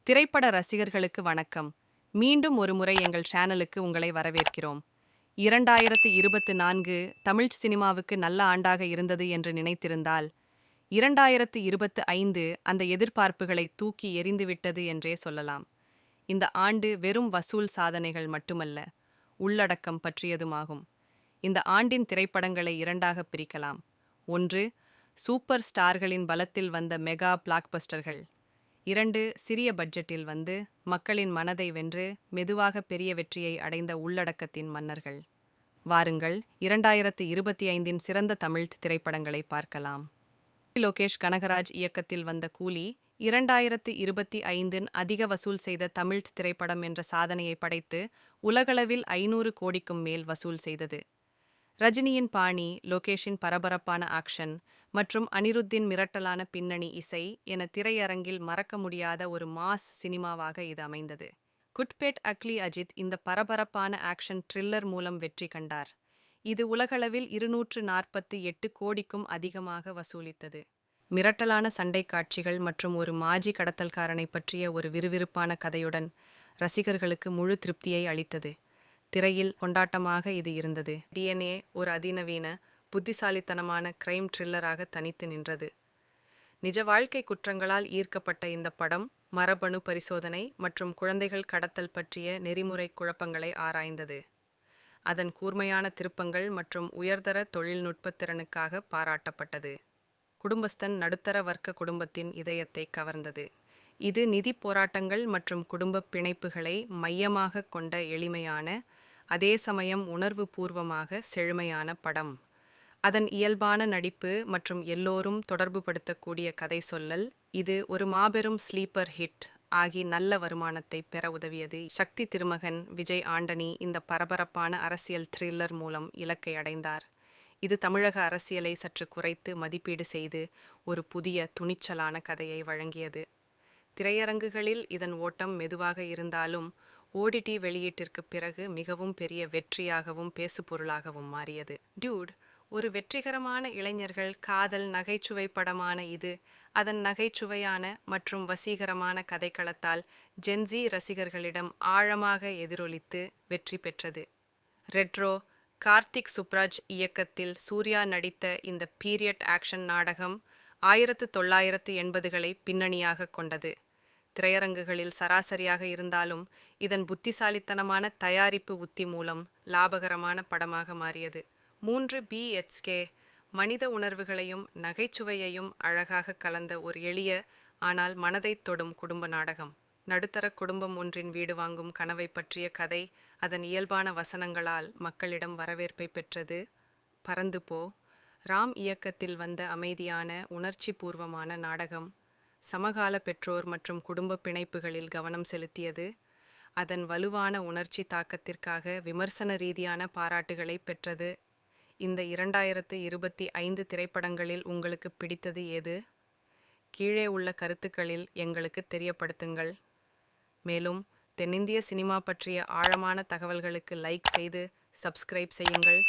திரைப்பட ரசிகர்களுக்கு வணக்கம். மீண்டும் ஒருமுறை எங்கள் சேனலுக்கு உங்களை வரவேற்கிறோம். 2024 தமிழ் சினிமாவுக்கு நல்ல ஆண்டாக இருந்தது என்று நினைத்திருந்தால், 2025 அந்த எதிர்பார்ப்புகளை தூக்கி எறிந்துவிட்டது என்றே சொல்லலாம். இந்த ஆண்டு வெறும் வசூல் சாதனைகள் மட்டுமல்ல, உள்ளடக்கம் பற்றியதுமாகும். இந்த ஆண்டின் திரைப்படங்களை இரண்டாக பிரிக்கலாம். ஒன்று, சூப்பர் ஸ்டார்களின் பலத்தில் வந்த மெகா பிளாக்பஸ்டர்கள். 2, சிறிய பட்ஜெட்டில் வந்து மக்களின் மனதை வென்று மெதுவாக பெரிய வெற்றியை அடைந்த உள்ளடக்கத்தின் மன்னர்கள். வாருங்கள், 2025இன் சிறந்த தமிழ் திரைப்படங்களை பார்க்கலாம். லோகேஷ் கனகராஜ் இயக்கத்தில் வந்த கூலி 2025இன் அதிக வசூல் செய்த தமிழ் திரைப்படம் என்ற சாதனையை படைத்து உலகளவில் 500 கோடிக்கும் மேல் வசூல் செய்தது. ரஜினியின் பாணி, லோகேஷின் பரபரப்பான ஆக்ஷன் மற்றும் அனிருத்தின் மிரட்டலான பின்னணி இசை என திரையரங்கில் மறக்க முடியாத ஒரு மாஸ் சினிமாவாக இது அமைந்தது. குட்பேட் அக்லி அஜித் இந்த பரபரப்பான ஆக்ஷன் த்ரில்லர் மூலம் வெற்றி கண்டார். இது உலகளவில் 248 கோடிக்கும் அதிகமாக வசூலித்தது. மிரட்டலான சண்டை காட்சிகள் மற்றும் ஒரு மாஜி கடத்தல்காரனை பற்றிய ஒரு விறுவிறுப்பான கதையுடன் ரசிகர்களுக்கு முழு திருப்தியை அளித்தது. திரையில் கொண்டாட்டமாக இது இருந்தது. டிஎன்ஏ ஒரு அதிநவீன, புத்திசாலித்தனமான கிரைம் த்ரில்லராக தனித்து நின்றது. நிஜ வாழ்க்கை குற்றங்களால் ஈர்க்கப்பட்ட இந்த படம் மரபணு பரிசோதனை மற்றும் குழந்தைகள் கடத்தல் பற்றிய நெறிமுறை குழப்பங்களை ஆராய்ந்தது. அதன் கூர்மையான திருப்பங்கள் மற்றும் உயர்தர தொழில்நுட்ப திறனுக்காக பாராட்டப்பட்டது. குடும்பஸ்தன் நடுத்தர வர்க்க குடும்பத்தின் இதயத்தை கவர்ந்தது. இது நிதி போராட்டங்கள் மற்றும் குடும்ப பிணைப்புகளை மையமாக கொண்ட எளிமையான, அதே சமயம் உணர்வு பூர்வமாக செழுமையான படம். அதன் இயல்பான நடிப்பு மற்றும் எல்லோரும் தொடர்புபடுத்தக்கூடிய கதை சொல்லல் இது ஒரு மாபெரும் ஸ்லீப்பர் ஹிட் ஆகி நல்ல வருமானத்தை பெற உதவியது. சக்தி திருமகன் விஜய் ஆண்டனி இந்த பரபரப்பான அரசியல் த்ரில்லர் மூலம் இலக்கை அடைந்தார். இது தமிழக அரசியலை சற்று குறைத்து மதிப்பீடு செய்து ஒரு புதிய துணிச்சலான கதையை வழங்கியது. திரையரங்குகளில் இதன் ஓட்டம் மெதுவாக இருந்தாலும் ஓடிடி வெளியீட்டிற்கு பிறகு மிகவும் பெரிய வெற்றியாகவும் பேசுபொருளாகவும் மாறியது. டியூட் ஒரு வெற்றிகரமான இளைஞர்கள் காதல் நகைச்சுவை படமான இது அதன் நகைச்சுவையான மற்றும் வசீகரமான கதைக்களத்தால் ஜென்சி ரசிகர்களிடம் ஆழமாக எதிரொலித்து வெற்றி பெற்றது. ரெட்ரோ கார்த்திக் சுப்ராஜ் இயக்கத்தில் சூர்யா நடித்த இந்த பீரியட் ஆக்ஷன் நாடகம் 1980களை பின்னணியாக கொண்டது. திரையரங்குகளில் சராசரியாக இருந்தாலும் இதன் புத்திசாலித்தனமான தயாரிப்பு உத்தி மூலம் லாபகரமான படமாக மாறியது. 3 BHK மனித உணர்வுகளையும் நகைச்சுவையையும் அழகாக கலந்த ஒரு எளிய ஆனால் மனதை தொடும் குடும்ப நாடகம். நடுத்தர குடும்பம் ஒன்றின் வீடு வாங்கும் கனவை பற்றிய கதை அதன் இயல்பான வசனங்களால் மக்களிடம் வரவேற்பை பெற்றது. பறந்து போ ராம் இயக்கத்தில் வந்த அமைதியான உணர்ச்சி பூர்வமான நாடகம் சமகால பெற்றோர் மற்றும் குடும்ப பிணைப்புகளில் கவனம் செலுத்தியது. அதன் வலுவான உணர்ச்சி தாக்கத்திற்காக விமர்சன ரீதியான பாராட்டுகளை பெற்றது. இந்த 2025 திரைப்படங்களில் உங்களுக்கு பிடித்தது எது? கீழே உள்ள கருத்துக்களில் எங்களுக்கு தெரியப்படுத்துங்கள். மேலும் தென்னிந்திய சினிமா பற்றிய ஆழமான தகவல்களுக்கு லைக் செய்து சப்ஸ்கிரைப் செய்யுங்கள்.